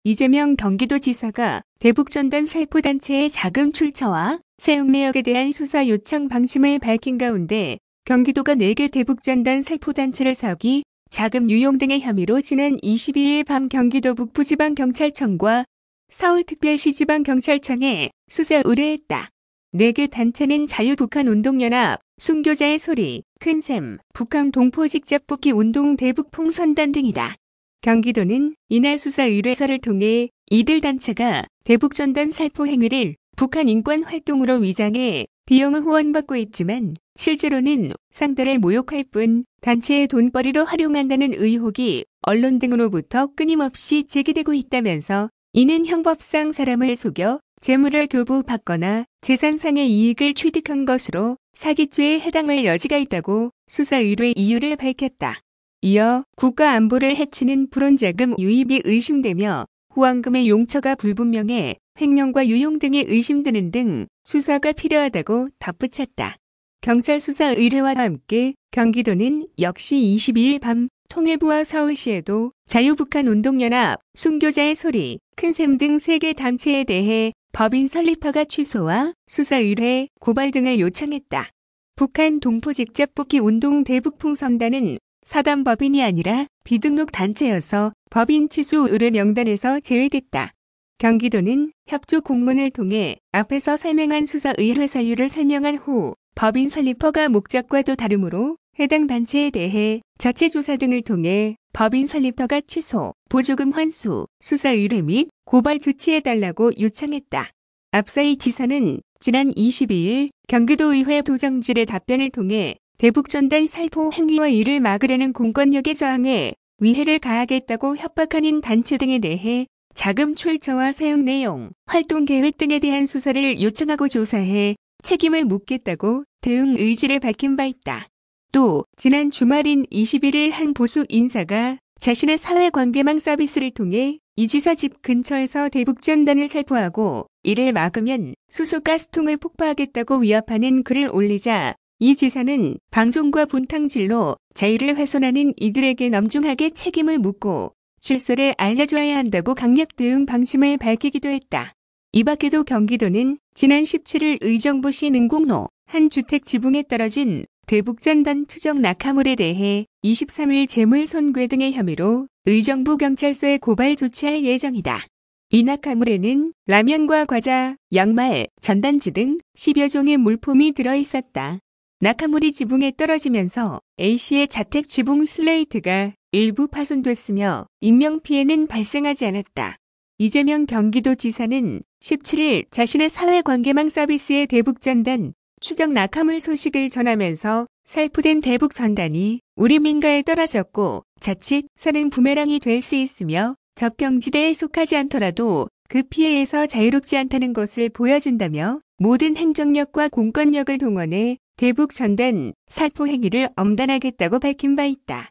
이재명 경기도지사가 대북전단 살포단체의 자금 출처와 사용 내역에 대한 수사 요청 방침을 밝힌 가운데 경기도가 4개 대북전단 살포단체를 사기, 자금 유용 등의 혐의로 지난 22일 밤 경기도 북부지방경찰청과 서울특별시지방경찰청에 수사 의뢰했다. 4개 단체는 자유북한운동연합, 순교자의 소리, 큰샘, 북한동포직접뽑기운동 대북풍선단 등이다. 경기도는 이날 수사 의뢰서를 통해 이들 단체가 대북전단 살포 행위를 북한 인권활동으로 위장해 비용을 후원받고 있지만 실제로는 상대를 모욕할 뿐 단체의 돈벌이로 활용한다는 의혹이 언론 등으로부터 끊임없이 제기되고 있다면서 이는 형법상 사람을 속여 재물을 교부받거나 재산상의 이익을 취득한 것으로 사기죄에 해당할 여지가 있다고 수사 의뢰 이유를 밝혔다. 이어 국가안보를 해치는 불온자금 유입이 의심되며 후원금의 용처가 불분명해 횡령과 유용 등이 의심드는 등 수사가 필요하다고 덧붙였다. 경찰 수사 의뢰와 함께 경기도는 역시 22일 밤 통일부와 서울시에도 자유북한운동연합, 순교자의 소리, 큰샘 등 3개 단체에 대해 법인 설립허가 취소와 수사 의뢰, 고발 등을 요청했다. 북한 동포직접뽑기운동 대북풍선단은 사단 법인이 아니라 비등록 단체여서 법인 취소 의뢰 명단에서 제외됐다. 경기도는 협조 공문을 통해 앞에서 설명한 수사 의뢰 사유를 설명한 후 법인 설립허가 목적과도 다르므로 해당 단체에 대해 자체 조사 등을 통해 법인 설립허가 취소, 보조금 환수, 수사 의뢰 및 고발 조치해달라고 요청했다. 앞서 이 지사는 지난 22일 경기도의회 도정질의 답변을 통해 대북전단 살포 행위와 이를 막으려는 공권력에 저항해 위해를 가하겠다고 협박하는 단체 등에 대해 자금 출처와 사용 내용, 활동 계획 등에 대한 수사를 요청하고 조사해 책임을 묻겠다고 대응 의지를 밝힌 바 있다. 또 지난 주말인 21일 한 보수 인사가 자신의 사회관계망 서비스를 통해 이 지사 집 근처에서 대북전단을 살포하고 이를 막으면 수소가스통을 폭파하겠다고 위협하는 글을 올리자 이 지사는 방종과 분탕질로 자유를 훼손하는 이들에게 엄중하게 책임을 묻고 실소를 알려줘야 한다고 강력 대응 방침을 밝히기도 했다. 이 밖에도 경기도는 지난 17일 의정부시 능곡로 한 주택 지붕에 떨어진 대북전단 투적 낙하물에 대해 23일 재물손괴 등의 혐의로 의정부 경찰서에 고발 조치할 예정이다. 이 낙하물에는 라면과 과자, 양말, 전단지 등 10여 종의 물품이 들어있었다. 낙하물이 지붕에 떨어지면서 A씨의 자택 지붕 슬레이트가 일부 파손됐으며 인명피해는 발생하지 않았다. 이재명 경기도지사는 17일 자신의 사회관계망 서비스의 대북전단 추적 낙하물 소식을 전하면서 살포된 대북전단이 우리 민가에 떨어졌고 자칫 사는 부메랑이 될 수 있으며 접경지대에 속하지 않더라도 그 피해에서 자유롭지 않다는 것을 보여준다며 모든 행정력과 공권력을 동원해 대북전단 살포 행위를 엄단하겠다고 밝힌 바 있다.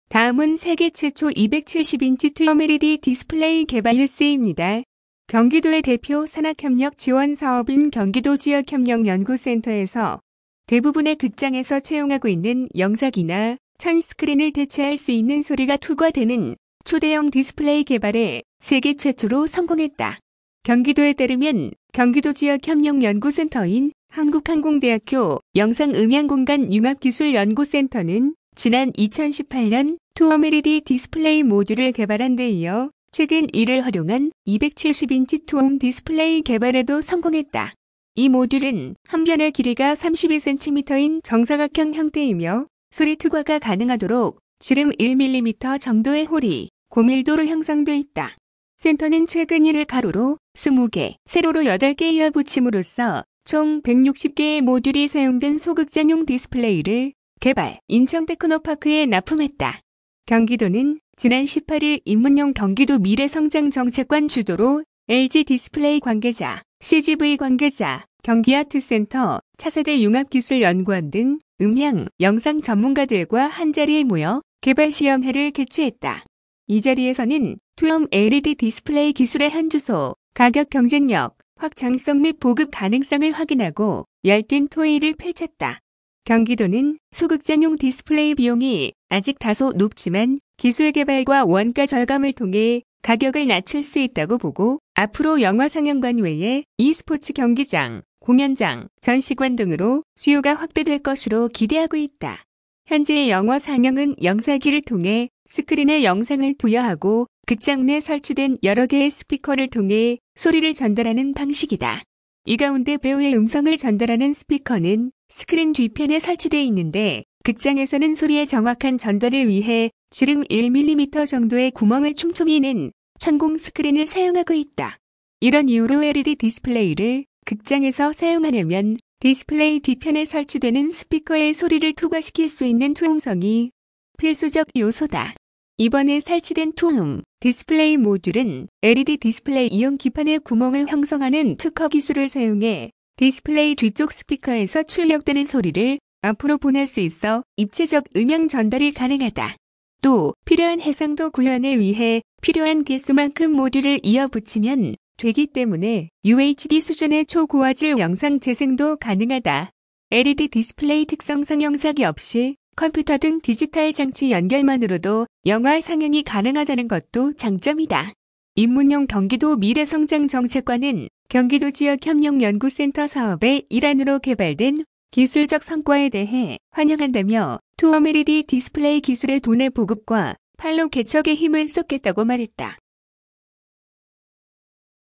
다음은 세계 최초 270인치 투명 LED 디스플레이 개발 뉴스입니다. 경기도의 대표 산학협력 지원 사업인 경기도 지역협력연구센터에서 대부분의 극장에서 채용하고 있는 영상이나 천 스크린을 대체할 수 있는 소리가 투과되는 초대형 디스플레이 개발에 세계 최초로 성공했다. 경기도에 따르면 경기도 지역협력연구센터인 한국항공대학교 영상음향공간 융합기술연구센터는 지난 2018년 투어 LED 디스플레이 모듈을 개발한 데 이어 최근 이를 활용한 270인치 투홈 디스플레이 개발에도 성공했다. 이 모듈은 한 변의 길이가 32cm인 정사각형 형태이며 소리 투과가 가능하도록 지름 1mm 정도의 홀이 고밀도로 형성돼 있다. 센터는 최근 이를 가로로 20개, 세로로 8개 이어 붙임으로써 총 160개의 모듈이 사용된 소극장용 디스플레이를 개발, 인천 테크노파크에 납품했다. 경기도는 지난 18일 입문용 경기도 미래성장정책관 주도로 LG 디스플레이 관계자, CGV 관계자, 경기아트센터, 차세대 융합기술연구원 등 음향, 영상 전문가들과 한자리에 모여 개발 시험회를 개최했다. 이 자리에서는 투영 LED 디스플레이 기술의 현주소, 가격 경쟁력, 확장성 및 보급 가능성을 확인하고 열띤 토의를 펼쳤다. 경기도는 소극장용 디스플레이 비용이 아직 다소 높지만 기술 개발과 원가 절감을 통해 가격을 낮출 수 있다고 보고 앞으로 영화 상영관 외에 e스포츠 경기장, 공연장, 전시관 등으로 수요가 확대될 것으로 기대하고 있다. 현재 영화 상영은 영사기를 통해 스크린에 영상을 부여하고 극장 내 설치된 여러 개의 스피커를 통해 소리를 전달하는 방식이다. 이 가운데 배우의 음성을 전달하는 스피커는 스크린 뒤편에 설치되어 있는데 극장에서는 소리의 정확한 전달을 위해 지름 1mm 정도의 구멍을 촘촘히 낸 천공 스크린을 사용하고 있다. 이런 이유로 LED 디스플레이를 극장에서 사용하려면 디스플레이 뒤편에 설치되는 스피커의 소리를 투과시킬 수 있는 투음성이 필수적 요소다. 이번에 설치된 투음 디스플레이 모듈은 LED 디스플레이 이용 기판의 구멍을 형성하는 특허 기술을 사용해 디스플레이 뒤쪽 스피커에서 출력되는 소리를 앞으로 보낼 수 있어 입체적 음향 전달이 가능하다. 또 필요한 해상도 구현을 위해 필요한 개수만큼 모듈을 이어 붙이면 되기 때문에 UHD 수준의 초고화질 영상 재생도 가능하다. LED 디스플레이 특성상 영상이 없이 컴퓨터 등 디지털 장치 연결만으로도 영화 상영이 가능하다는 것도 장점이다. 입문용 경기도 미래성장정책과는 경기도 지역협력연구센터 사업의 일환으로 개발된 기술적 성과에 대해 환영한다며 투어 LED 디스플레이 기술의 도내 보급과 판로 개척에 힘을 쏟겠다고 말했다.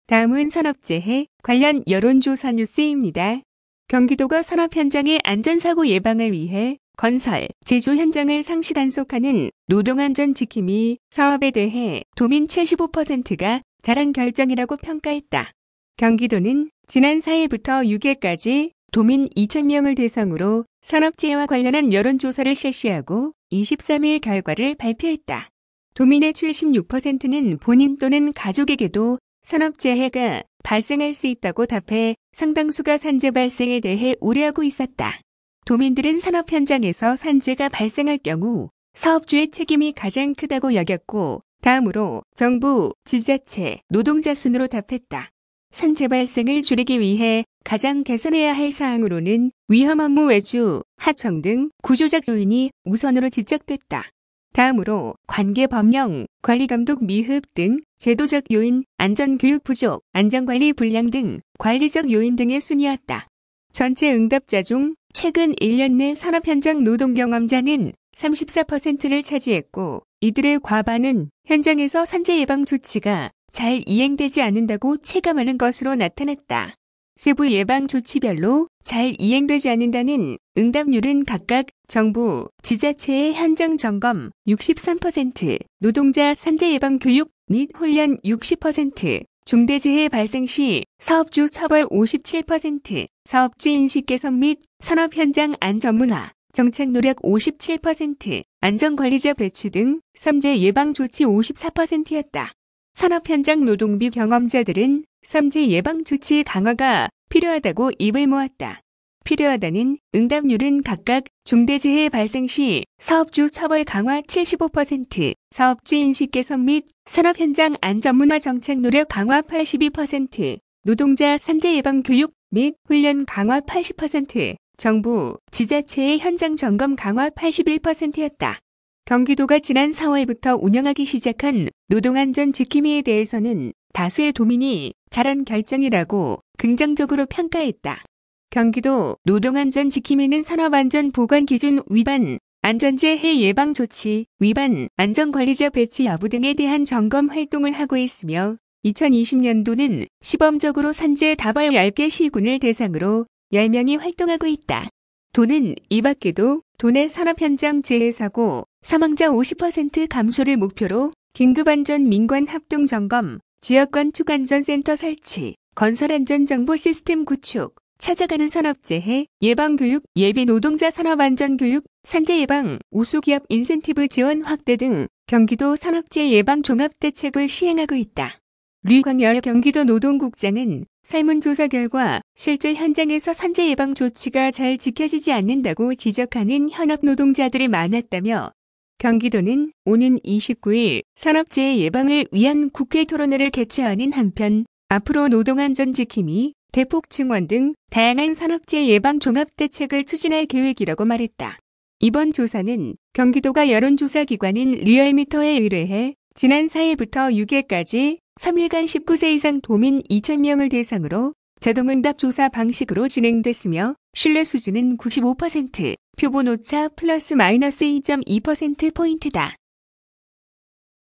다음은 산업재해 관련 여론조사 뉴스입니다. 경기도가 산업 현장의 안전사고 예방을 위해 건설, 제조 현장을 상시 단속하는 노동안전 지킴이 사업에 대해 도민 75%가 잘한 결정이라고 평가했다. 경기도는 지난 4일부터 6일까지 도민 2,000명을 대상으로 산업재해와 관련한 여론조사를 실시하고 23일 결과를 발표했다. 도민의 76%는 본인 또는 가족에게도 산업재해가 발생할 수 있다고 답해 상당수가 산재 발생에 대해 우려하고 있었다. 도민들은 산업 현장에서 산재가 발생할 경우 사업주의 책임이 가장 크다고 여겼고 다음으로 정부, 지자체, 노동자 순으로 답했다. 산재 발생을 줄이기 위해 가장 개선해야 할 사항으로는 위험 업무 외주, 하청 등 구조적 요인이 우선으로 지적됐다. 다음으로 관계 법령, 관리감독 미흡 등 제도적 요인, 안전교육 부족, 안전관리 불량 등 관리적 요인 등의 순이었다. 전체 응답자 중 최근 1년 내 산업 현장 노동 경험자는 34%를 차지했고 이들의 과반은 현장에서 산재 예방 조치가 잘 이행되지 않는다고 체감하는 것으로 나타났다. 세부 예방 조치별로 잘 이행되지 않는다는 응답률은 각각 정부, 지자체의 현장 점검 63%, 노동자 산재 예방 교육 및 훈련 60%, 중대재해 발생 시 사업주 처벌 57%, 사업주 인식 개선 및 산업 현장 안전 문화, 정책 노력 57%, 안전관리자 배치 등 산재 예방 조치 54%였다. 산업 현장 노동비 경험자들은 산재 예방 조치 강화가 필요하다고 입을 모았다. 필요하다는 응답률은 각각 중대재해 발생 시 사업주 처벌 강화 75%, 사업주 인식 개선 및 산업 현장 안전 문화 정책 노력 강화 82%, 노동자 산재 예방 교육 및 훈련 강화 80%, 정부, 지자체의 현장 점검 강화 81%였다. 경기도가 지난 4월부터 운영하기 시작한 노동안전 지킴이에 대해서는 다수의 도민이 잘한 결정이라고 긍정적으로 평가했다. 경기도 노동안전 지킴이는 산업안전보건기준 위반, 안전재해 예방 조치 위반, 안전관리자 배치 여부 등에 대한 점검 활동을 하고 있으며 2020년도는 시범적으로 산재 다발 10개 시군을 대상으로 10명이 활동하고 있다. 도는 이 밖에도 도내 산업 현장 재해 사고 사망자 50% 감소를 목표로 긴급안전 민관 합동 점검, 지역권 투간전센터 설치, 건설안전정보 시스템 구축, 찾아가는 산업재해 예방교육, 예비 노동자 산업안전교육, 산재 예방, 우수기업 인센티브 지원 확대 등 경기도 산업재해 예방 종합대책을 시행하고 있다. 류광열 경기도 노동국장은 설문조사 결과 실제 현장에서 산재 예방 조치가 잘 지켜지지 않는다고 지적하는 현업 노동자들이 많았다며 경기도는 오는 29일 산업재해 예방을 위한 국회 토론회를 개최하는 한편 앞으로 노동안전 지킴이, 대폭 증원 등 다양한 산업재해 예방 종합대책을 추진할 계획이라고 말했다. 이번 조사는 경기도가 여론조사기관인 리얼미터에 의뢰해 지난 4일부터 6일까지 3일간 19세 이상 도민 2,000명을 대상으로 자동응답 조사 방식으로 진행됐으며 신뢰 수준은 95%, 표본 오차 플러스 마이너스 2.2%포인트다.